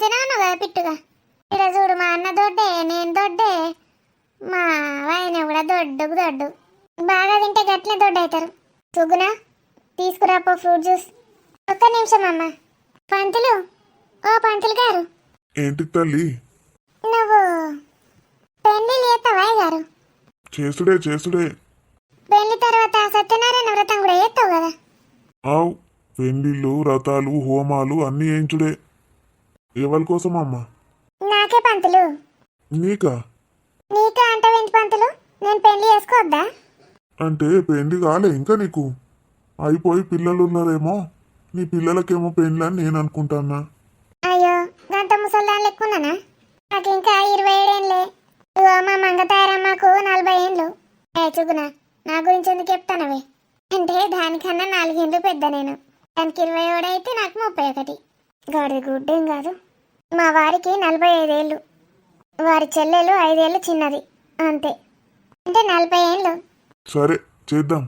మంచిగా ఉన్నావు కదా పిట్టుగా. ఇక్కడ చూడు మా అన్న దొడ్డే, నేను దొడ్డే, మా ఆయన కూడా దొడ్డుకు దొడ్డు. బాగా తింటే గట్లే దొడ్డు అవుతారు. సుగుణ తీసుకురాపో ఫ్రూట్ జ్యూస్. ఒక్క నిమిషం అమ్మ. పంతులు, ఓ పంతులు గారు. ఏంటి తల్లి? నువ్వు పెళ్లి చేస్తావా గారు? చేసుడే. పెళ్లి తర్వాత సత్యనారాయణ వ్రతం కూడా చేస్తావు కదా? ఆవు, పెళ్లిళ్ళు, వ్రతాలు, హోమాలు అన్నీ ఏంచుడే. ఎవరి కోసం అమ్మా? నాకే పంతులు. నీకా? నీకా అంటావేంటి పంతులు? నేను పెళ్లి చేసుకోవద్దా? అంటే పెళ్లి కాలే ఇంకా నీకు? అయిపోయి పిల్లలు ఉన్నారేమో, నీ పిల్లలకేమో పెళ్లి అని నేను అనుకుంటానా. అయ్యో, గంట ముసల్దాన్ లెక్కున్నానా? నాకు ఇంకా 27 ఏండ్లే. మా మంగతారమ్మకు 40 ఏండ్లు. సుగుణ, నా గురించి ఎందుకు చెప్తానవే? అంటే దానికన్నా 4 ఏండ్లు పెద్ద నేను. దానికి 27 అయితే నాకు 31. గాడి గుడ్డేం కాదు. మా వారికి 45 ఏళ్ళు, వారి చెల్లెలు 5 ఏళ్ళు చిన్నది, అంతే. అంటే 40 ఏండ్లు. సరే చేద్దాం.